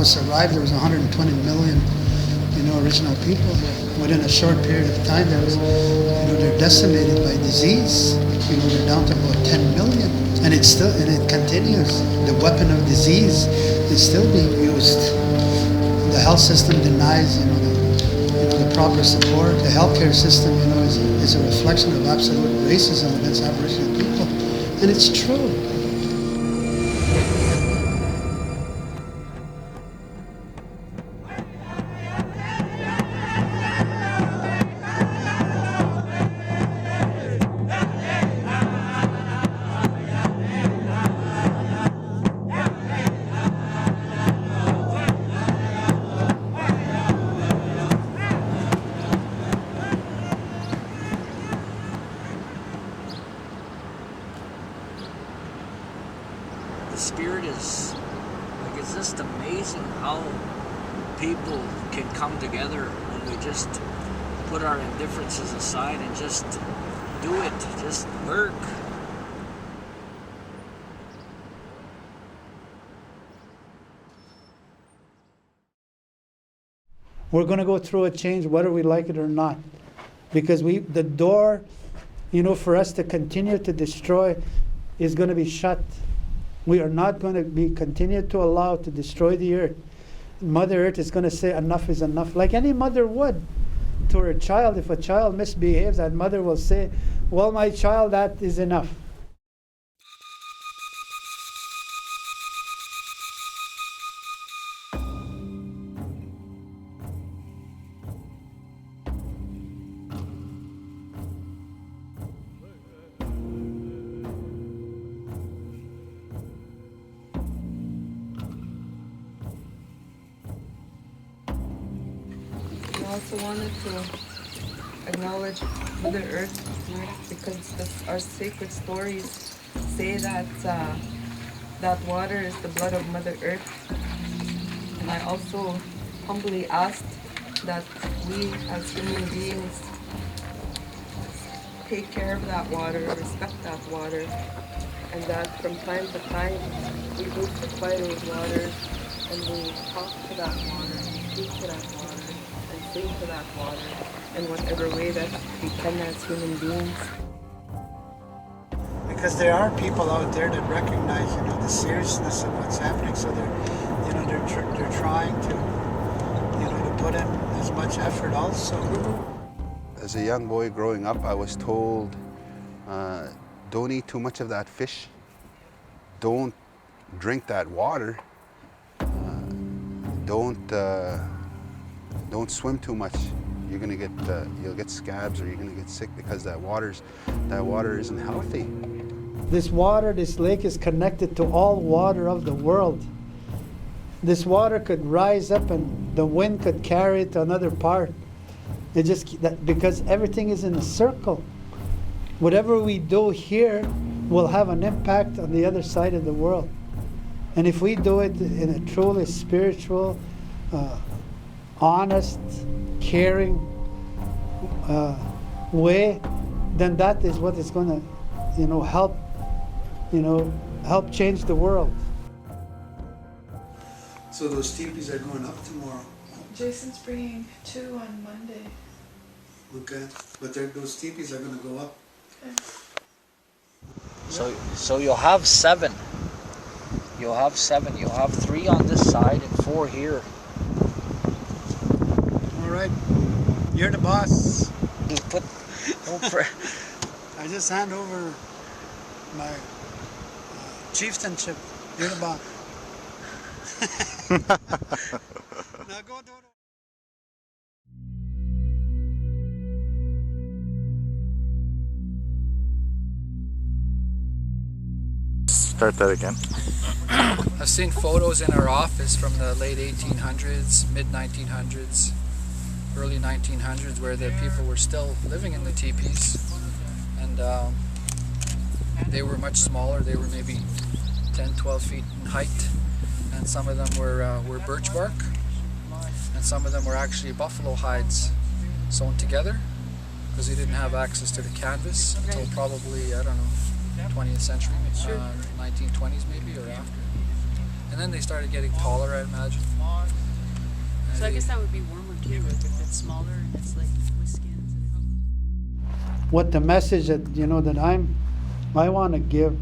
Columbus arrived, there was 120 million, original people. Within a short period of time, there was, they're decimated by disease. They're down to about 10 million, and it continues. The weapon of disease is still being used. The health system denies, the proper support. The healthcare system, is a reflection of absolute racism against Aboriginal people, and it's true. The spirit is, it's just amazing how people can come together when we just put our indifferences aside and just do it, just work. We're going to go through a change whether we like it or not, because the door, for us to continue to destroy is going to be shut. We are not going to be continued to allow to destroy the earth. Mother Earth is going to say enough is enough, like any mother would to her child. If a child misbehaves, that mother will say, well, my child, that is enough. I also wanted to acknowledge Mother Earth because our sacred stories say that that water is the blood of Mother Earth. And I also humbly asked that we as human beings take care of that water, respect that water, and that from time to time we beautify those waters and we talk to that water, speak to that water, and sing to that water in whatever way that we can as human beings. Because there are people out there that recognize, the seriousness of what's happening, so they're trying to, to put in as much effort also. As a young boy growing up, I was told, don't eat too much of that fish, don't drink that water, don't swim too much. You're gonna get you'll get scabs or you're gonna get sick because that water isn't healthy. This water, this lake is connected to all water of the world. This water could rise up and the wind could carry it to another part. Because everything is in a circle. Whatever we do here will have an impact on the other side of the world. And if we do it in a truly spiritual, honest, caring way, then that is what is going to, help change the world. So those teepees are going up tomorrow. Jason's bringing 2 on Monday. Okay, but those teepees are going to go up. Okay. So you'll have 7. You'll have 7. You'll have 3 on this side and 4 here. All right, you're the boss. I just hand over my chieftainship. You're the boss. Now go do it. Start that again. I've seen photos in our office from the late 1800s, mid 1900s, early 1900s, where the people were still living in the teepees, and they were much smaller. They were maybe 10, 12 feet in height, and some of them were birch bark, and some of them were actually buffalo hides sewn together, because they didn't have access to the canvas until probably, I don't know, 20th century, 1920s maybe, or after. And then they started getting taller, I imagine. So I guess that would be warmer too, like if it's smaller and it's like with skins. What the message that that I want to give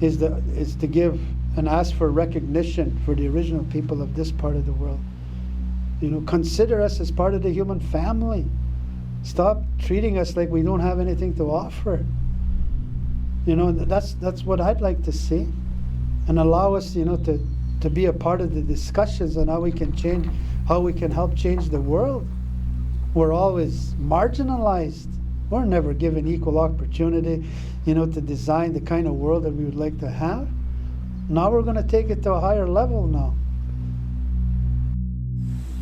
is to give and ask for recognition for the original people of this part of the world. Consider us as part of the human family. Stop treating us like we don't have anything to offer. That's what I'd like to see, and allow us, to be a part of the discussions on how we can change, how we can help change the world. We're always marginalized. We're never given equal opportunity, to design the kind of world that we would like to have. Now we're going to take it to a higher level now.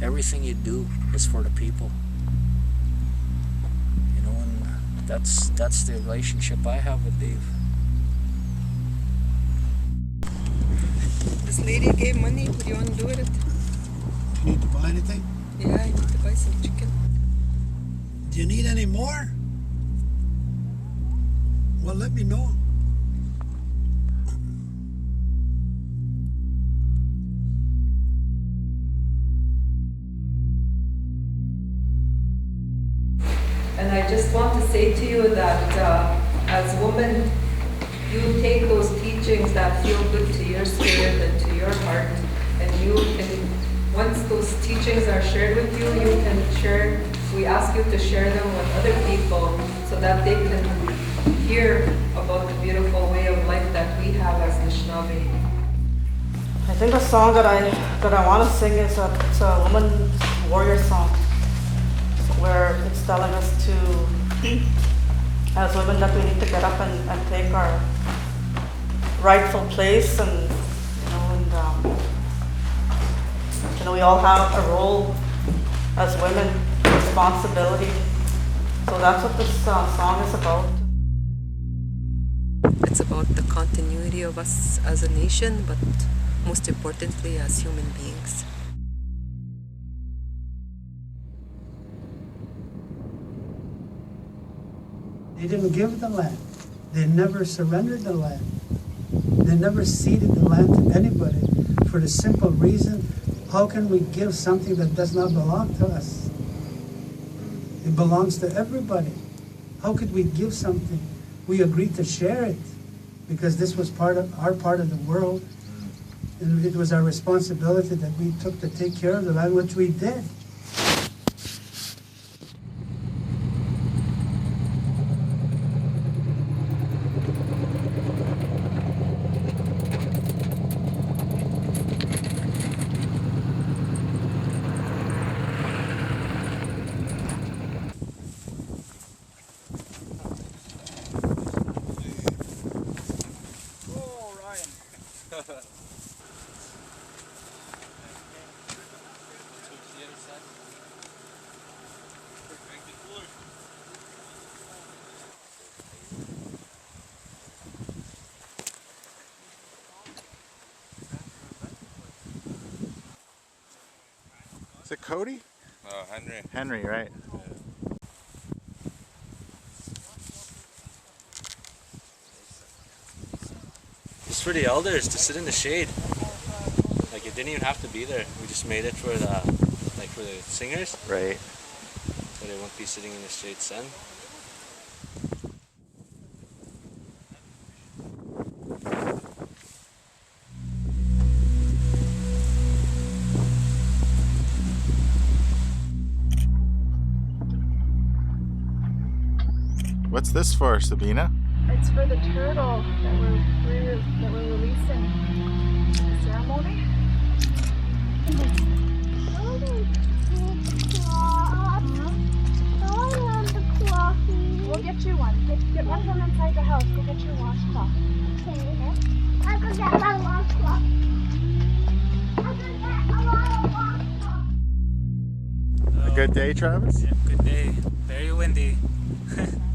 Everything you do is for the people. And that's the relationship I have with Dave. This lady gave money. What do you want to do with it? Do you need to buy anything? Yeah, I need to buy some chicken. Do you need any more? Well, let me know. And I just want to say to you that as women, you take those teachings that feel good to your spirit and to your heart, and you can, once those teachings are shared with you, you can share, we ask you to share them with other people so that they can hear about the beautiful way of life that we have as Anishinaabe. I think the song that I want to sing is it's a woman warrior song, where it's telling us to, as women, that we need to get up and take our rightful place, and we all have a role as women, responsibility. So that's what this song is about. It's about the continuity of us as a nation, but most importantly as human beings. They didn't give the land. They never surrendered the land. They never ceded the land to anybody, for the simple reason, how can we give something that does not belong to us? It belongs to everybody. How could we give something? We agreed to share it because this was part of the world, and it was our responsibility that we took to take care of the land, which we did. Is it Cody? Oh, Henry. Henry, right. It's for the elders to sit in the shade. Like, it didn't even have to be there. We just made it for the singers. Right. So they won't be sitting in the shade sun. What's this for, Sabina? It's for the turtle that we're releasing. Ceremony. We'll get you one. Get one from inside the house. Go get your washcloth. Okay. I'll go get my washcloth. I'll go get a lot of washcloth. A good day, Travis? Yeah, good day. Very windy.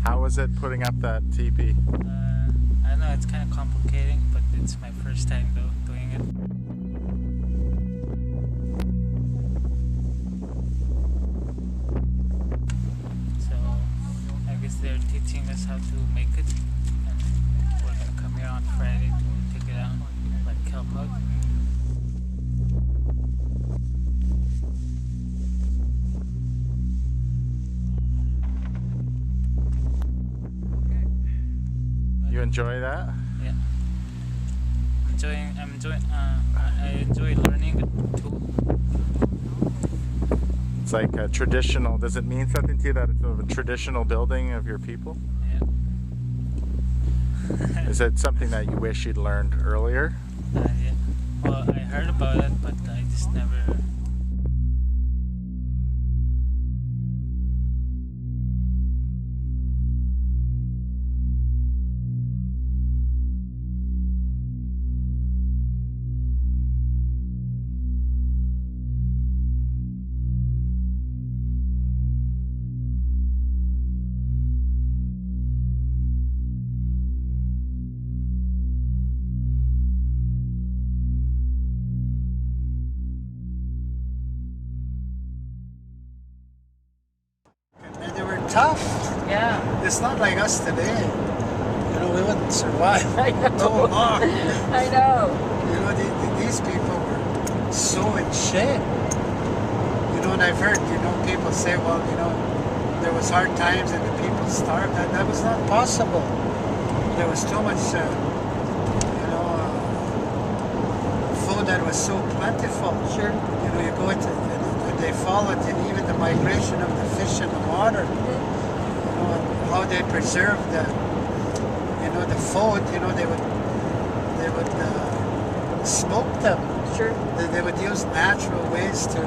How was it putting up that teepee? I don't know, it's kind of complicating, but it's my first time though doing it. So I guess they're teaching us how to make it, and we're gonna come here on Friday to take it out, like help out. You enjoy that? Yeah. I enjoy learning too. It's like a traditional. Does it mean something to you that it's a traditional building of your people? Yeah. Is it something that you wish you'd learned earlier? Yeah. Well, I heard about it, but I just never. And they were tough. Yeah. It's not like us today. You know, we wouldn't survive so long. I know. You know, these people were so in shape. You know, and I've heard, people say, well, there was hard times and the people starved. That was not possible. There was too much, food that was so plentiful. Sure. You go into, and they followed, and even the migration of the fish in the water. And how they preserved the food. They would smoke them. Sure. They would use natural ways to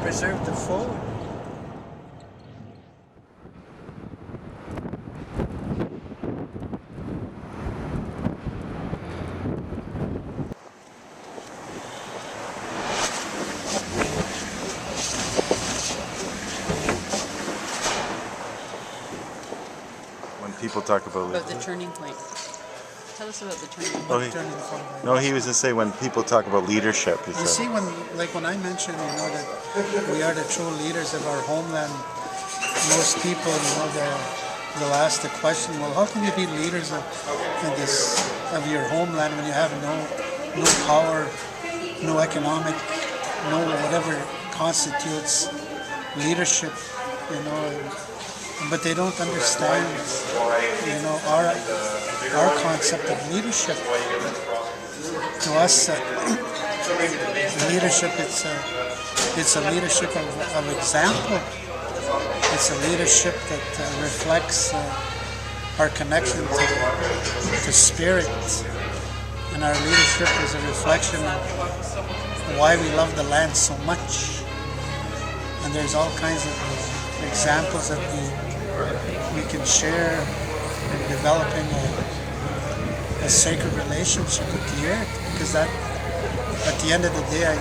preserve the food. When people talk about the turning point. Tell us about the turning point. No, he was to say when people talk about leadership. He You said. see, when I mentioned, that we are the true leaders of our homeland, most people, they'll ask the question, well, how can you be leaders of your homeland when you have no power, no economic, no whatever constitutes leadership, but they don't understand, our concept of leadership. To us, leadership, it's a leadership of example. It's a leadership that reflects our connection to spirit, and our leadership is a reflection of why we love the land so much. And there's all kinds of examples that we can share in developing a sacred relationship with the earth, because that, at the end of the day,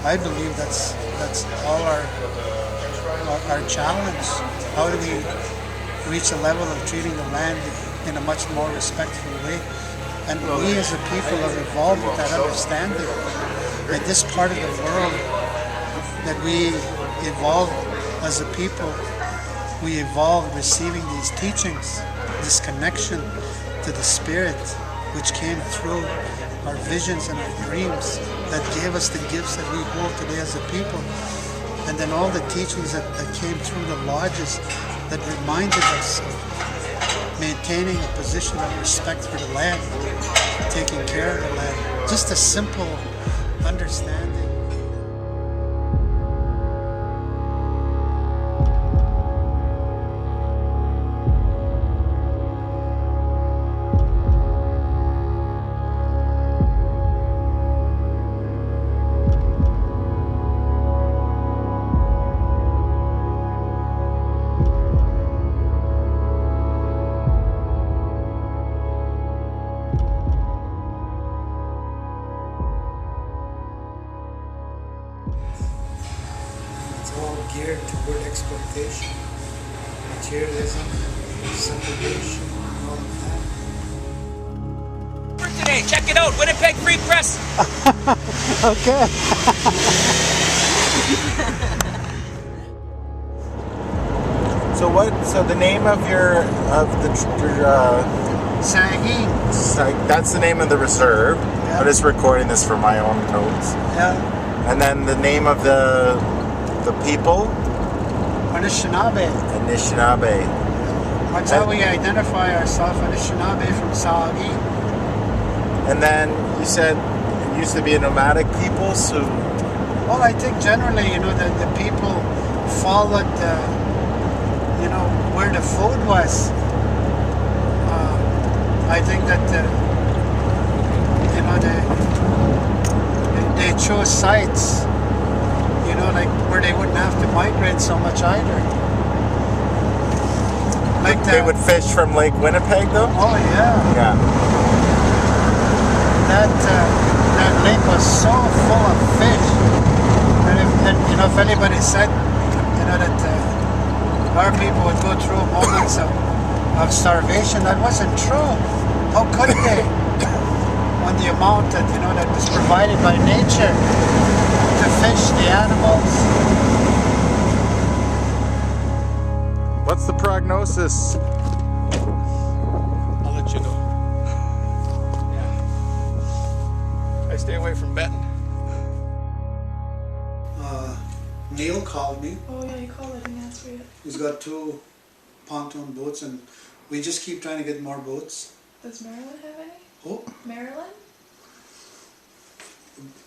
I believe that's all our challenge. How do we reach a level of treating the land in a much more respectful way? And we as a people have evolved with that understanding that this part of the world that we evolved as a people, we evolved receiving these teachings, this connection to the spirit, which came through our visions and our dreams, that gave us the gifts that we hold today as a people. And then all the teachings that came through the lodges that reminded us of maintaining a position of respect for the land, taking care of the land. Just a simple understanding. Geared toward exploitation, materialism, segregation, and all of that. For today, check it out, Winnipeg Free Press. Okay. So the name of your Sangin. that's the name of the reserve. Yeah. I'm just recording this for my own notes. Yeah. And then the name of the people? Anishinaabe. Anishinaabe. That's how we identify ourselves as Anishinaabe from Saagi. And then you said it used to be a nomadic people, so... Well, I think generally, the people followed, where the food was. I think that, they chose sites, like where they wouldn't have to migrate so much either. Like they would fish from Lake Winnipeg, though? Oh, yeah. Yeah. That lake was so full of fish. And if anybody said, that our people would go through moments of starvation, that wasn't true. How could they? On the amount that, that was provided by nature, the fish, the animals. What's the prognosis? I'll let you know. Yeah. I stay away from betting. Neil called me. Oh yeah, you called. I didn't answer yet. He's got 2 pontoon boats, and we just keep trying to get more boats. Does Maryland have any? Oh, Maryland?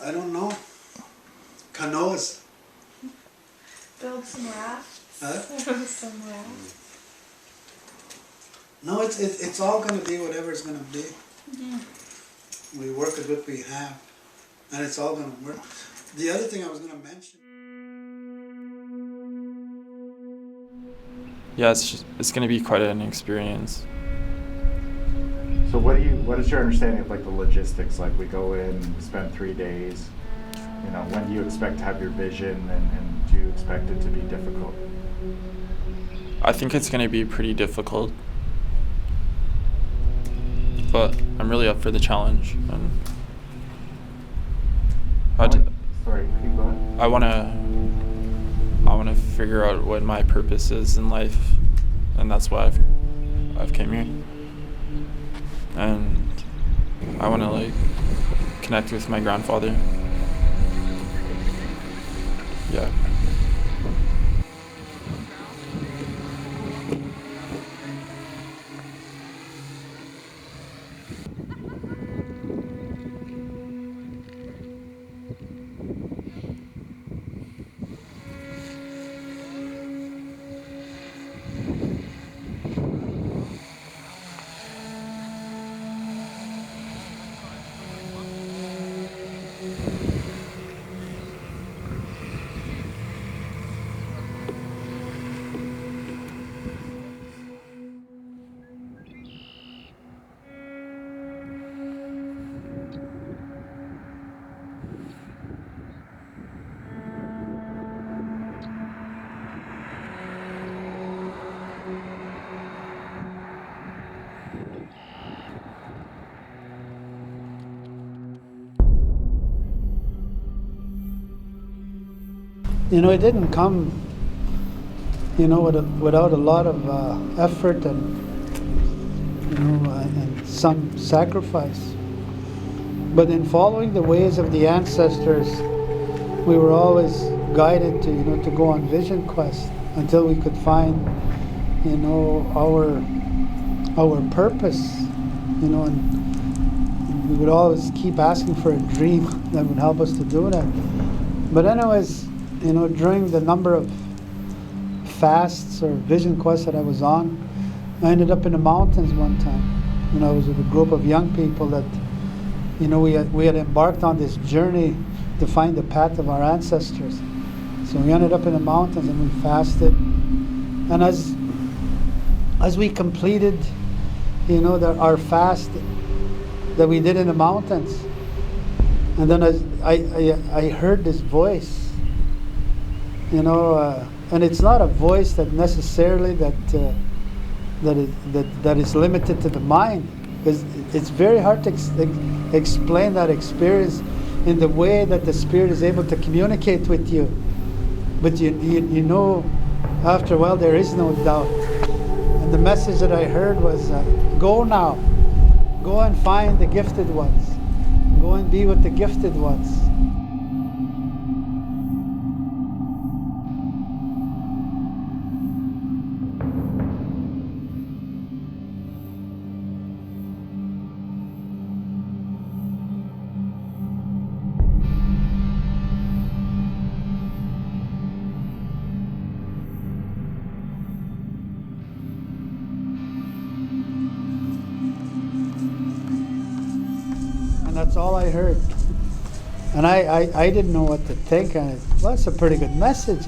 I don't know. Canoes. Build some rafts. Huh? Build some rafts. No, it's all going to be whatever it's going to be. Mm-hmm. We work with what we have, and it's all going to work. The other thing I was going to mention. Yeah, it's going to be quite an experience. So what is your understanding of like the logistics? Like we go in, spend 3 days, when do you expect to have your vision and do you expect it to be difficult? I think it's going to be pretty difficult, but I'm really up for the challenge. And Sorry, keep going. I want to figure out what my purpose is in life, and that's why I've came here. And I want to connect with my grandfather. Yeah. It didn't come, without a lot of effort and, and some sacrifice. But in following the ways of the ancestors, we were always guided to go on vision quest until we could find, our purpose, and we would always keep asking for a dream that would help us to do that. But anyways, during the number of fasts or vision quests that I was on, I ended up in the mountains one time. I was with a group of young people that, we had embarked on this journey to find the path of our ancestors. So we ended up in the mountains and we fasted. And as we completed, our fast that we did in the mountains, and then I heard this voice. And it's not a voice that necessarily that is limited to the mind, because it's very hard to explain that experience in the way that the spirit is able to communicate with you. But after a while there is no doubt. And the message that I heard was, go now, go and find the gifted ones, go and be with the gifted ones. that's all I heard. And I didn't know what to think. And well, it's a pretty good message.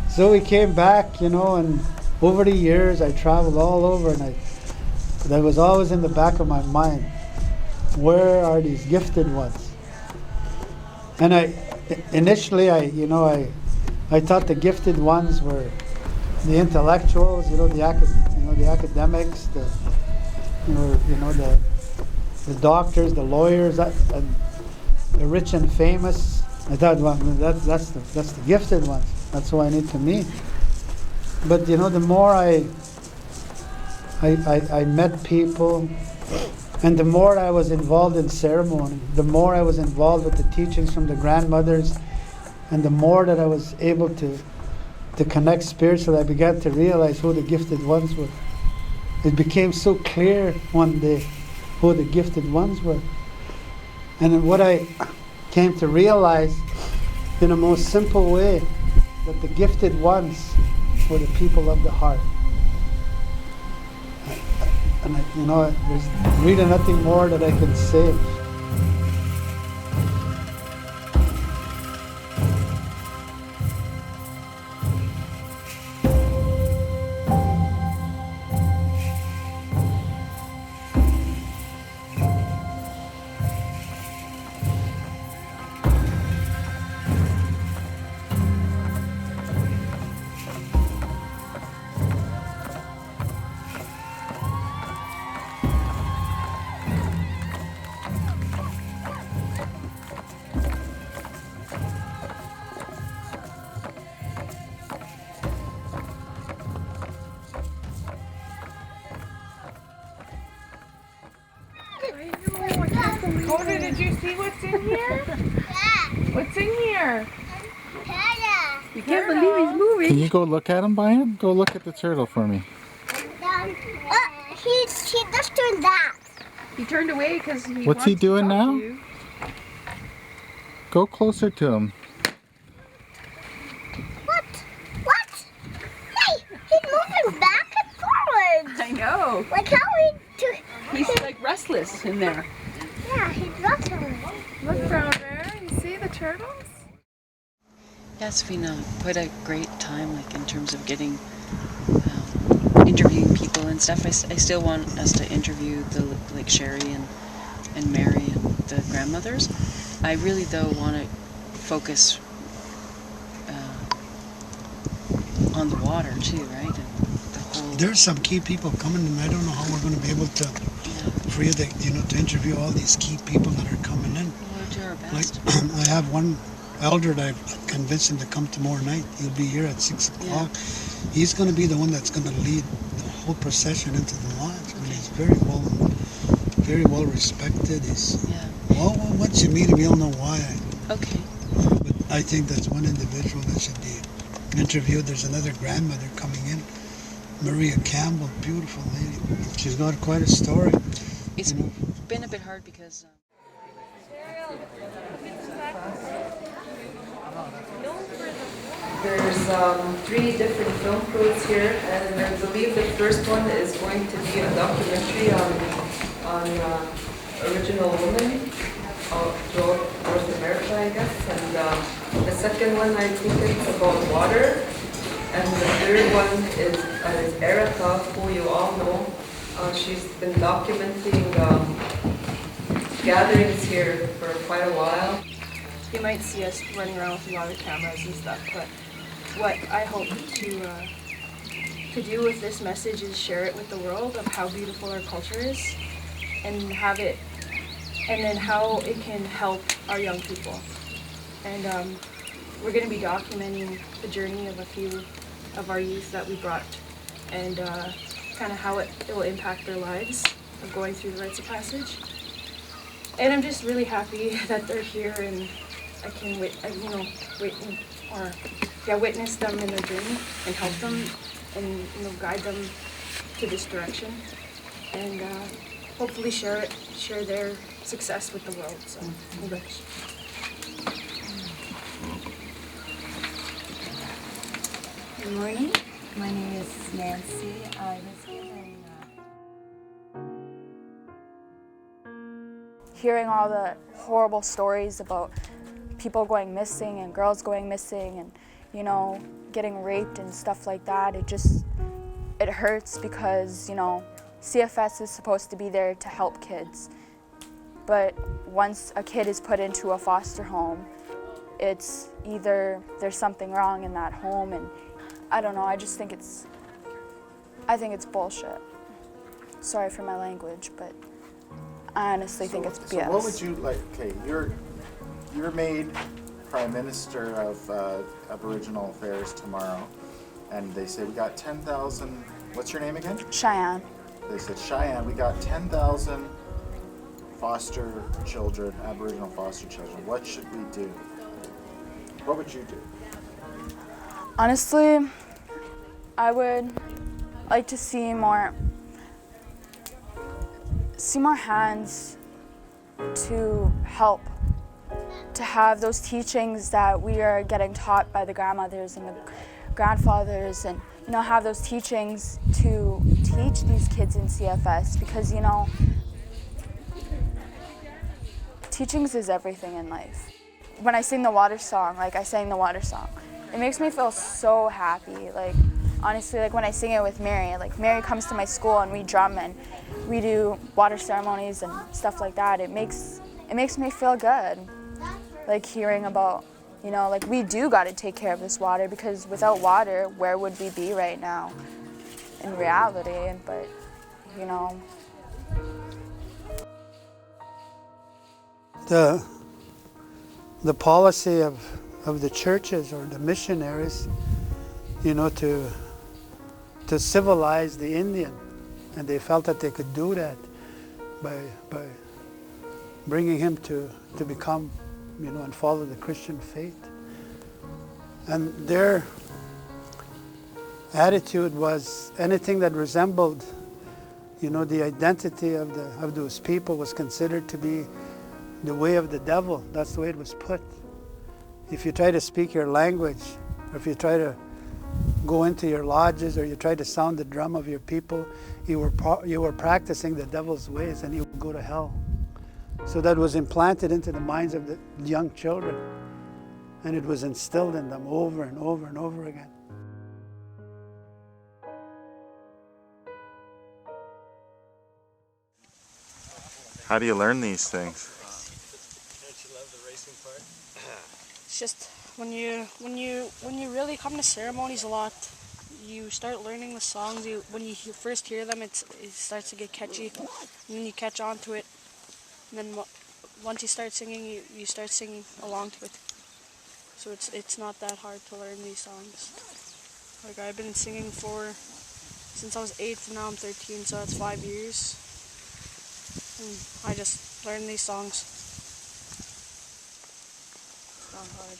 So we came back, you know, and over the years I traveled all over, and that was always in the back of my mind. Where are these gifted ones? And initially I thought the gifted ones were the intellectuals, the academics, the doctors, the lawyers, and the rich and famous. I thought, well, that's the gifted ones. That's who I need to meet. But the more I met people, and the more I was involved in ceremony, the more I was involved with the teachings from the grandmothers, and the more that I was able to connect spiritually, I began to realize who the gifted ones were. It became so clear one day who the gifted ones were. And what I came to realize in a most simple way, that the gifted ones were the people of the heart. And there's really nothing more that I can say. Coda, did you see what's in here? What's in here? You can't believe he's moving. Can you go look at him, Paiement? Go look at the turtle for me. He just turned back. He turned away because he What's he doing now? Go closer to him. What? Hey, he's moving back and forward. I know. Like how he's like restless in there. Yeah, he's restless. Look down there. You see the turtles? Yeah, it's been quite a great time, like in terms of getting interviewing people and stuff. I still want us to interview like Sherry and Mary and the grandmothers. I really though want to focus on the water too, right? And the whole. There's some key people coming, and I don't know how we're going to be able to free to interview all these key people that are coming in. We'll do our best. Like I have one elder that I've convinced him to come tomorrow night. He'll be here at 6 o'clock. Yeah. He's going to be the one that's going to lead the whole procession into the lodge. Okay. I mean, he's very well respected. He's well, once you meet him, you'll know why. Okay. But I think that's one individual that should be interviewed. There's another grandmother coming in, Maria Campbell, beautiful lady. She's got quite a story. It's been a bit hard because. There's 3 different film crews here, and I believe the first one is going to be a documentary on Aboriginal women throughout North America, I guess. And the second one, I think it's about water. And the third one is Erica, who you all know. She's been documenting gatherings here for quite a while. You might see us running around with a lot of cameras and stuff, but what I hope to do with this message is share it with the world of how beautiful our culture is, and then how it can help our young people. And we're going to be documenting the journey of a few of our youth that we brought, and kind of how it will impact their lives of going through the rites of passage. And I'm just really happy that they're here, and I can witness them in their journey and help them and guide them to this direction, and hopefully share their success with the world. So, congrats. Good morning. My name is Nancy. I was given hearing all the horrible stories about people going missing and girls going missing and, you know, getting raped and stuff like that, it hurts because, you know, CFS is supposed to be there to help kids. But once a kid is put into a foster home, it's either there's something wrong in that home, and I don't know, I think it's bullshit. Sorry for my language, but I honestly think it's BS. So what would you like, okay, you're made Prime Minister of Aboriginal Affairs tomorrow, and they say we got 10,000, what's your name again? Cheyenne. They said, Cheyenne, we got 10,000 foster children, Aboriginal foster children. What should we do? What would you do? Honestly, I would like to see more hands to help, to have those teachings that we are getting taught by the grandmothers and the grandfathers, and, you know, have those teachings to teach these kids in CFS, because, you know, teachings is everything in life. When I sing the water song, like I sang the water song, it makes me feel so happy. Like, honestly, like when I sing it with Mary, like Mary comes to my school and we drum and we do water ceremonies and stuff like that. It makes me feel good. Like hearing about, you know, like we do got to take care of this water, because without water, where would we be right now in reality? But, you know. The policy of the churches or the missionaries, you know, to civilize the Indian, and they felt that they could do that by bringing him to become, you know, and follow the Christian faith. And their attitude was anything that resembled, you know, the identity of those people was considered to be the way of the devil. That's the way it was put. If you try to speak your language, or if you try to go into your lodges, or you try to sound the drum of your people, you were practicing the devil's ways, and you would go to hell. So that was implanted into the minds of the young children, and it was instilled in them over and over and over again. How do you learn these things? It's just when you really come to ceremonies a lot, you start learning the songs. When you first hear them, it starts to get catchy, and then you catch on to it. And then once you start singing, you start singing along to it. So it's not that hard to learn these songs. Like I've been singing since I was 8, and now I'm 13, so that's 5 years. And I just learned these songs. It's not hard.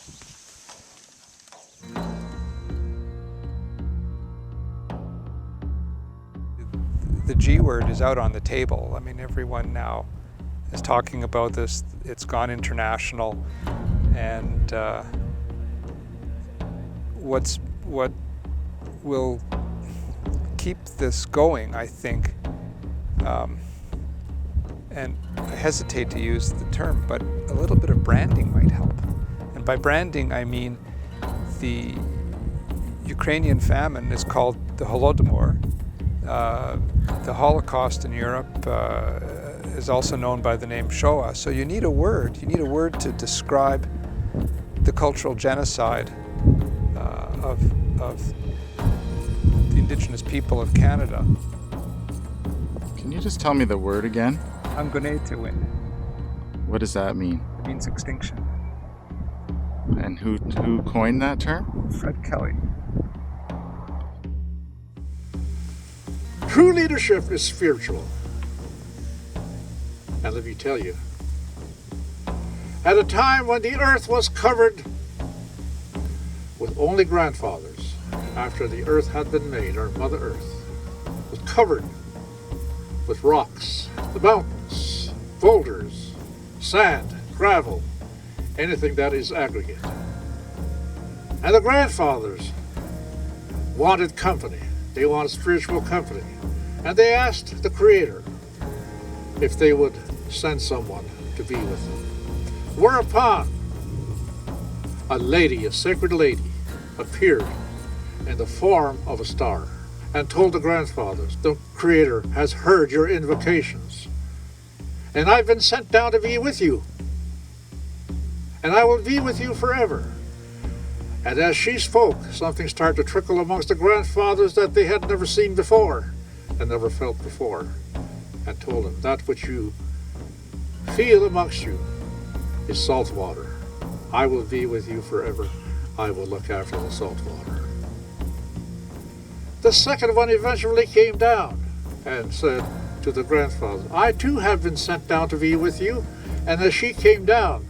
The G word is out on the table. I mean, everyone now is talking about this. It's gone international, and what will keep this going, I think, and I hesitate to use the term, but a little bit of branding might help. And by branding, I mean the Ukrainian famine is called the Holodomor. The Holocaust in Europe is also known by the name Shoah. So you need a word. You need a word to describe the cultural genocide of the Indigenous people of Canada. Can you just tell me the word again? Angonetuin. What does that mean? It means extinction. And who coined that term? Fred Kelly. True leadership is spiritual. And let me tell you, at a time when the earth was covered with only grandfathers, after the earth had been made, our Mother Earth was covered with rocks, the mountains, boulders, sand, gravel, anything that is aggregate. And the grandfathers wanted company. They wanted spiritual company. And they asked the Creator if they would send someone to be with them. Whereupon a lady, a sacred lady, appeared in the form of a star and told the grandfathers, the Creator has heard your invocations, and I've been sent down to be with you, and I will be with you forever. And as she spoke, something started to trickle amongst the grandfathers that they had never seen before and never felt before, and told them, that which you feel amongst you is salt water. I will be with you forever. I will look after the salt water. The second one eventually came down and said to the grandfather, I too have been sent down to be with you. And as she came down,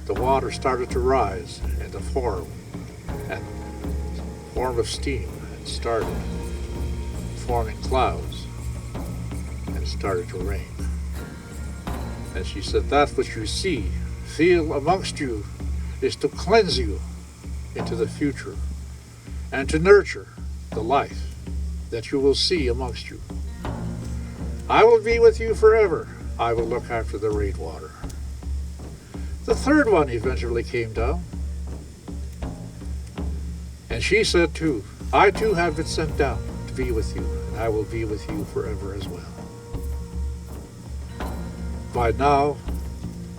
the water started to rise in the form of steam, and started forming clouds, and it started to rain. And she said, that which you see, feel amongst you, is to cleanse you into the future and to nurture the life that you will see amongst you. I will be with you forever. I will look after the rainwater. The third one eventually came down, and she said too, I too have been sent down to be with you, and I will be with you forever as well. By now,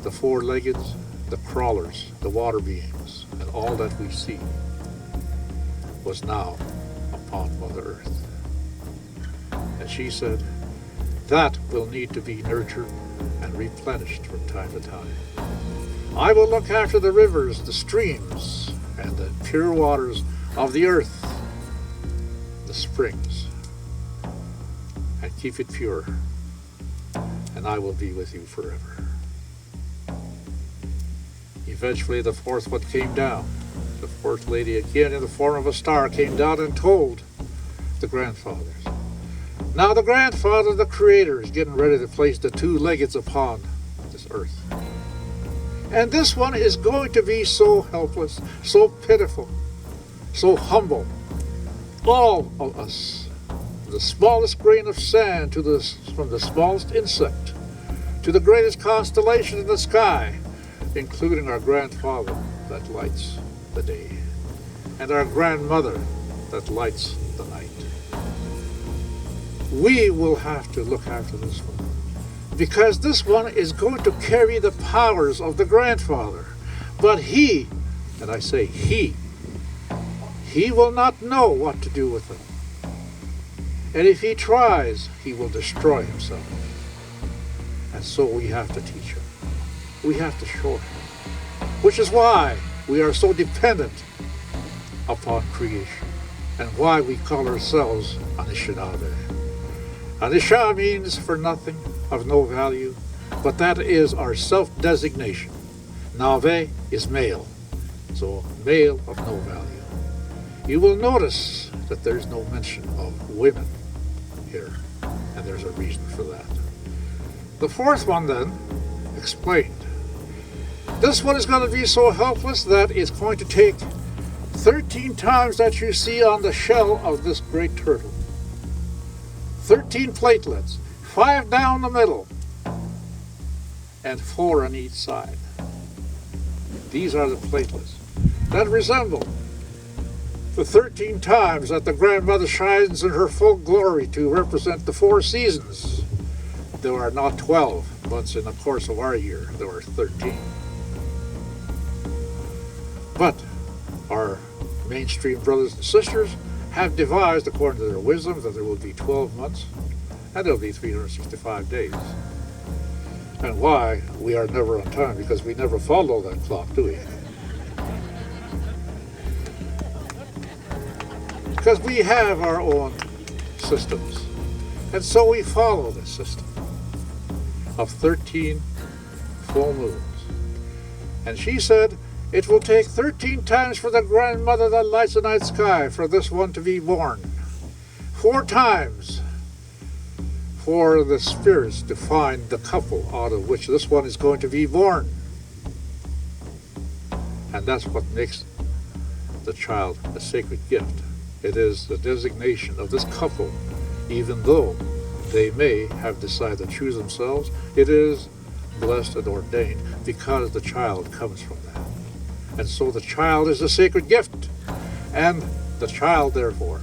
the four-leggeds, the crawlers, the water beings, and all that we see was now upon Mother Earth. And she said, that will need to be nurtured and replenished from time to time. I will look after the rivers, the streams, and the pure waters of the earth, the springs, and keep it pure, and I will be with you forever. Eventually the fourth one came down. The fourth lady, again in the form of a star, came down and told the grandfathers. Now the grandfather, the Creator, is getting ready to place the two-leggeds upon this earth. And this one is going to be so helpless, so pitiful, so humble. All of us, the smallest grain of sand from the smallest insect to the greatest constellation in the sky, including our grandfather that lights the day, and our grandmother that lights the night. We will have to look after this one, because this one is going to carry the powers of the grandfather. But he, and I say he will not know what to do with them. And if he tries, he will destroy himself. And so we have to teach him. We have to show him. Which is why we are so dependent upon creation, and why we call ourselves Anishinaabe. Anisha means for nothing, of no value, but that is our self-designation. Nave is male, so male of no value. You will notice that there's no mention of women here, and there's a reason for that. The fourth one then explained. This one is going to be so helpless that it's going to take 13 times that you see on the shell of this great turtle. 13 platelets, 5 down the middle, and 4 on each side. These are the platelets that resemble the 13 times that the grandmother shines in her full glory to represent the 4 seasons. There are not 12 months in the course of our year, there are 13. But our mainstream brothers and sisters have devised, according to their wisdom, that there will be 12 months and there will be 365 days. And why we are never on time, because we never follow that clock, do we? Because we have our own systems. And so we follow this system of 13 full moons. And she said, it will take 13 times for the grandmother that lights the night sky for this one to be born. 4 times for the spirits to find the couple out of which this one is going to be born. And that's what makes the child a sacred gift. It is the designation of this couple, even though they may have decided to choose themselves. It is blessed and ordained because the child comes from that. And so the child is a sacred gift. And the child, therefore,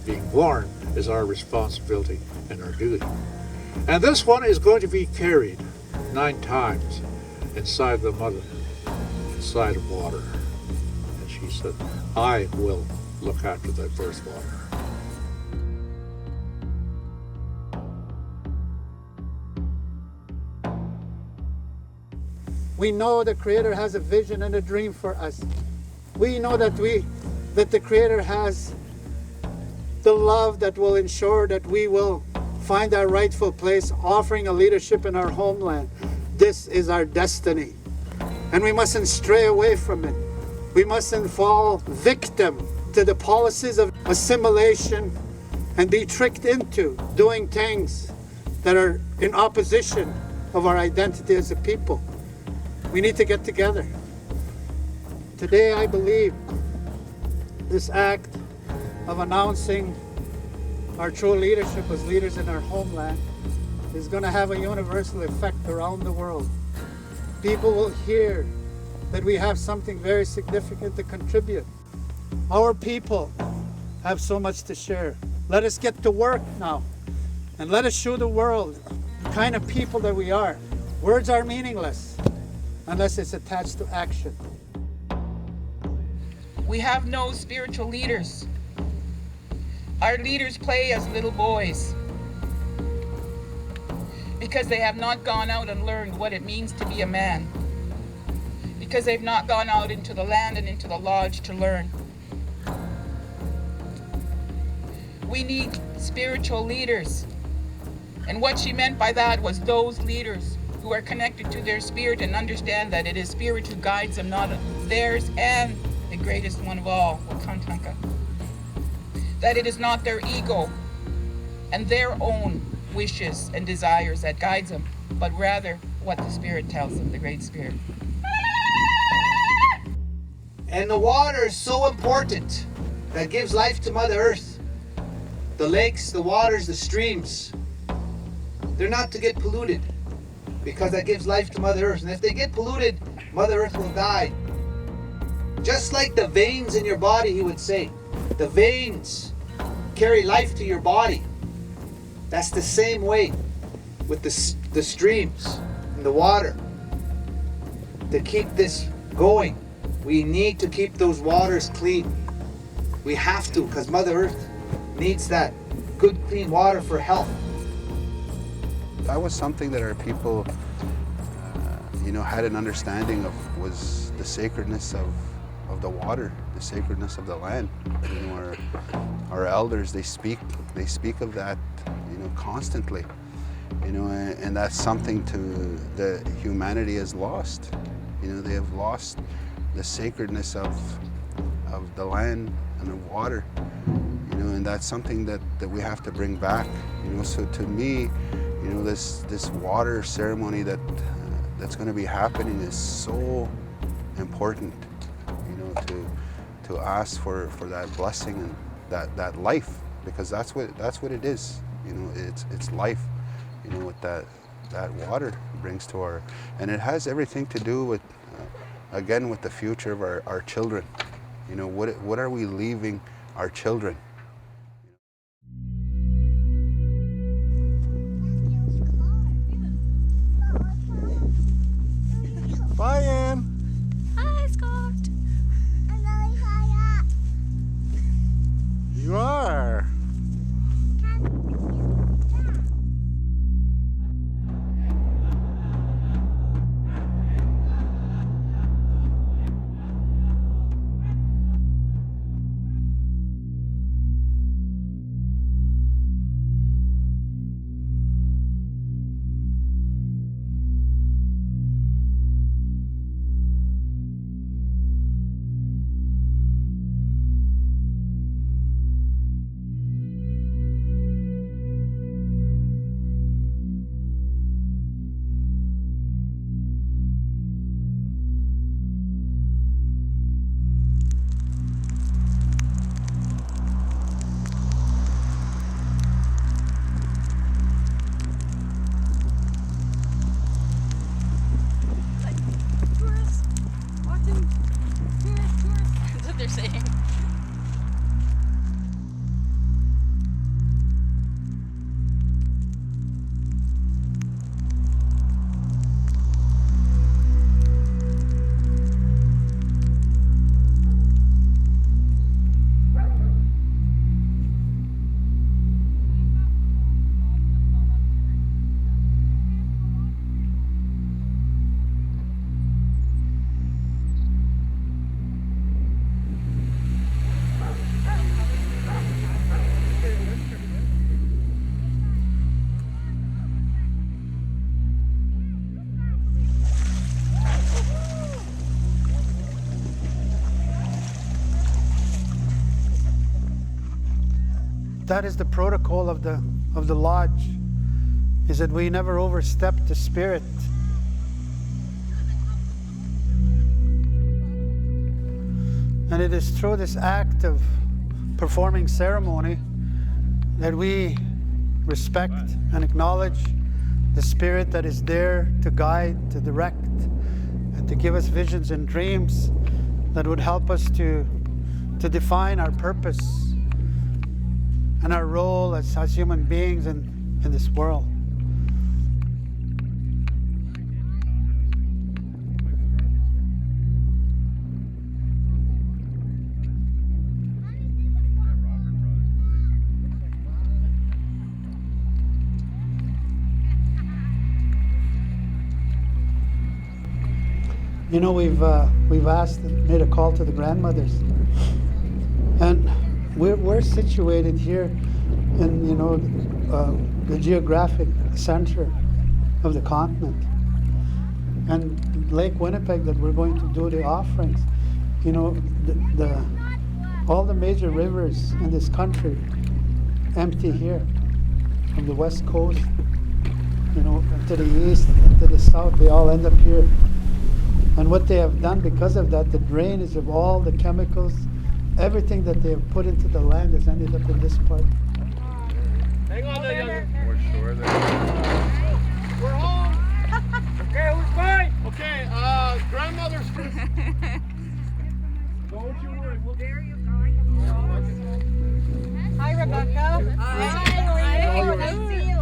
being born is our responsibility and our duty. And this one is going to be carried 9 times inside the mother, inside of water. And she said, I will look after thy birth water. We know the Creator has a vision and a dream for us. We know that the Creator has the love that will ensure that we will find our rightful place, offering a leadership in our homeland. This is our destiny. And we mustn't stray away from it. We mustn't fall victim to the policies of assimilation and be tricked into doing things that are in opposition of our identity as a people. We need to get together. Today, I believe this act of announcing our true leadership as leaders in our homeland is going to have a universal effect around the world. People will hear that we have something very significant to contribute. Our people have so much to share. Let us get to work now, and let us show the world the kind of people that we are. Words are meaningless unless it's attached to action. We have no spiritual leaders. Our leaders play as little boys because they have not gone out and learned what it means to be a man, because they've not gone out into the land and into the lodge to learn. We need spiritual leaders. And what she meant by that was those leaders who are connected to their spirit and understand that it is spirit who guides them, not theirs, and the greatest one of all, Wakantanka. That it is not their ego and their own wishes and desires that guides them, but rather what the Spirit tells them, the Great Spirit. And the water is so important that gives life to Mother Earth. The lakes, the waters, the streams, they're not to get polluted because that gives life to Mother Earth. And if they get polluted, Mother Earth will die. Just like the veins in your body, he would say. The veins carry life to your body. That's the same way with the streams and the water. To keep this going, we need to keep those waters clean. We have to, because Mother Earth needs that good, clean water for health. That was something that our people, had an understanding of, was the sacredness of the water, the sacredness of the land. Our elders, they speak of that, constantly, and that's something that humanity has lost. They have lost the sacredness of the land and the water, and that's something that we have to bring back. So to me, this water ceremony that's going to be happening is so important, to ask for that blessing and that life, because that's what it is. It's life, what that water brings to our, and it has everything to do with, again, with the future of our children. What are we leaving our children? Bye, Ann. Hi, Scott. I'm really high up. You are. that is the protocol of the lodge, is that we never overstep the spirit. And it is through this act of performing ceremony that we respect and acknowledge the spirit that is there to guide, to direct, and to give us visions and dreams that would help us to define our purpose and our role as human beings in this world. You know, we've asked and made a call to the grandmothers, and we're situated here in, you know, the geographic center of the continent, and Lake Winnipeg that we're going to do the offerings. You know, all the major rivers in this country empty here, from the west coast, you know, to the east, to the south. They all end up here. And what they have done because of that, the drainage of all the chemicals, everything that they have put into the land has ended up in this part. Hang on there, young. We're sure there. We're home. Okay, who's fine? Okay, grandmother's first. Don't you worry. There you go. Hi, Rebecca. Hi. Nice to see you.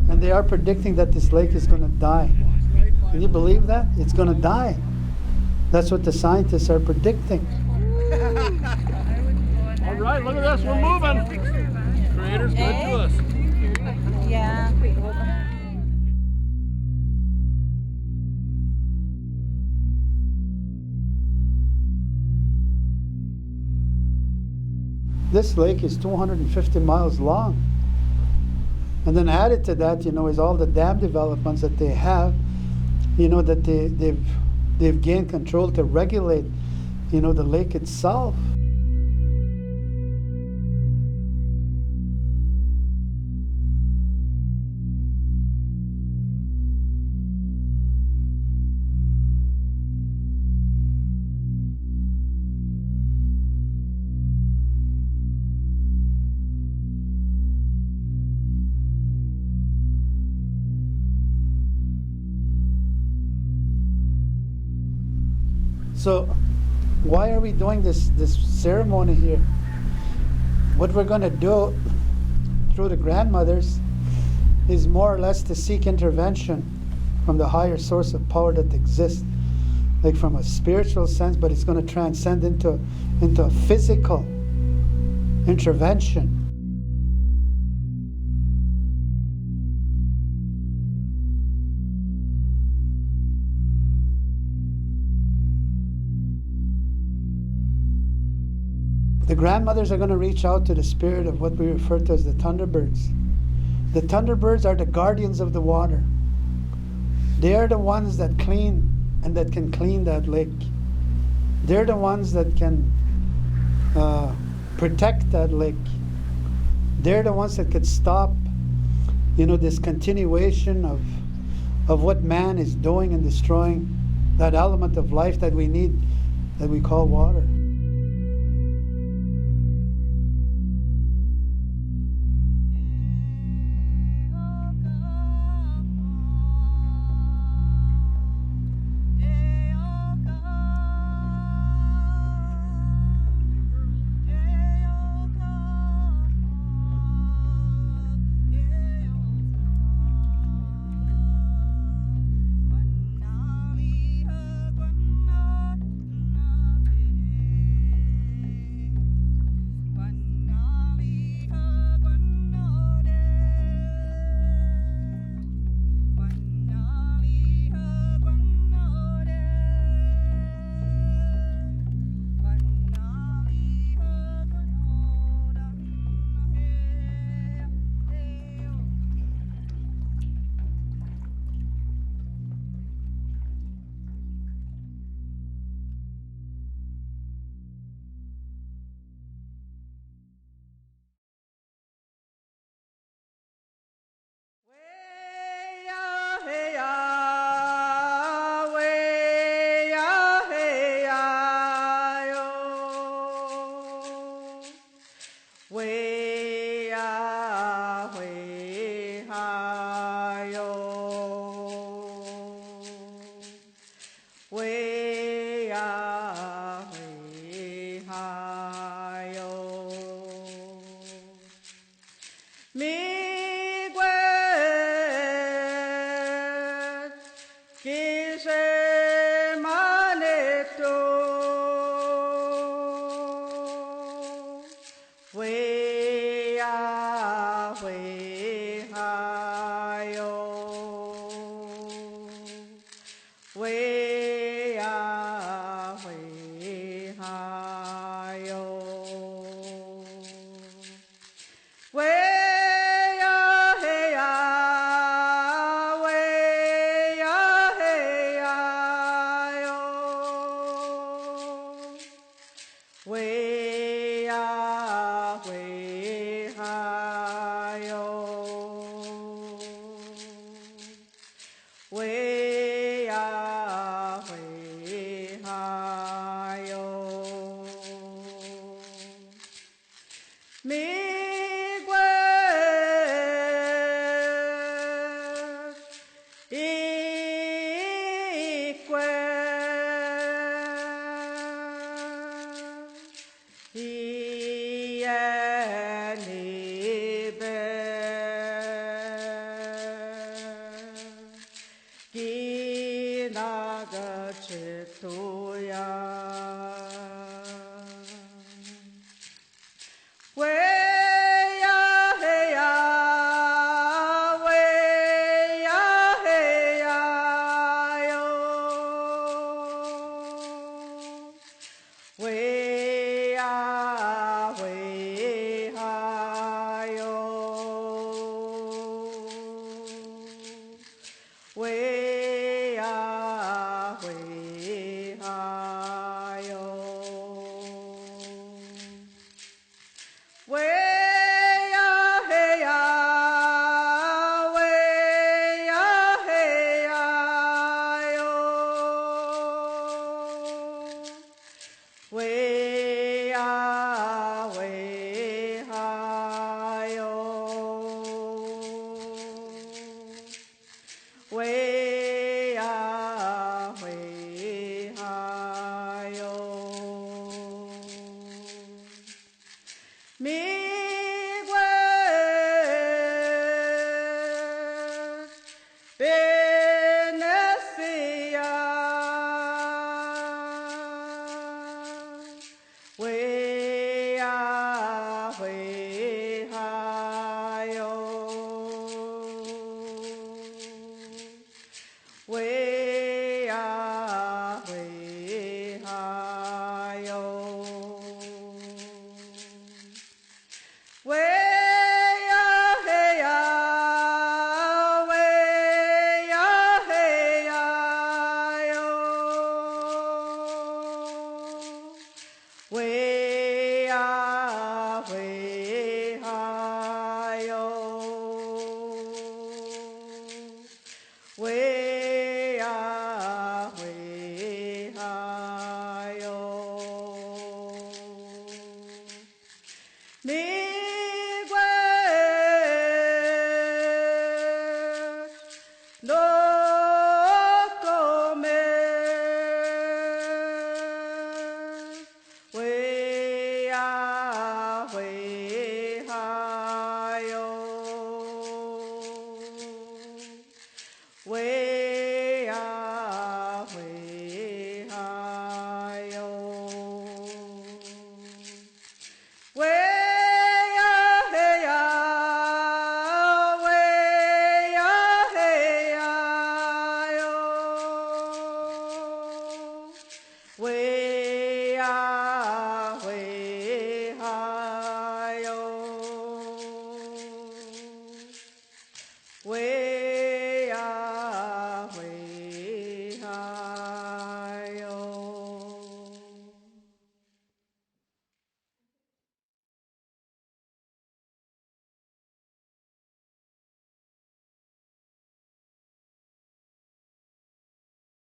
And they are predicting that this lake is going to die. Can you believe that? It's going to die. That's what the scientists are predicting. All right, look at this. We're moving. Creator's good to us. Yeah. This lake is 250 miles long. And then added to that, you know, is all the dam developments that they have, you know, that they've gained control to regulate, you know, the lake itself. So why are we doing this ceremony here? What we're going to do through the grandmothers is more or less to seek intervention from the higher source of power that exists, like from a spiritual sense, but it's going to transcend into a physical intervention. The grandmothers are going to reach out to the spirit of what we refer to as the thunderbirds. The thunderbirds are the guardians of the water. They are the ones that clean and that can clean that lake. They're the ones that can protect that lake. They're the ones that could stop, you know, this continuation of what man is doing and destroying that element of life that we need, that we call water. 喂呀喂哈哟，喂呀喂哈哟，米贵给谁马内多？喂呀喂哈哟，喂呀喂哈哟，喂呀嘿呀，喂呀嘿呀哟，喂呀喂哈哟，喂呀喂哈哟，米贵一贵一夜里边，给那个吃土呀，喂呀嘿呀，喂呀嘿呀哟，喂呀喂哈哟，喂呀喂哈哟，喂。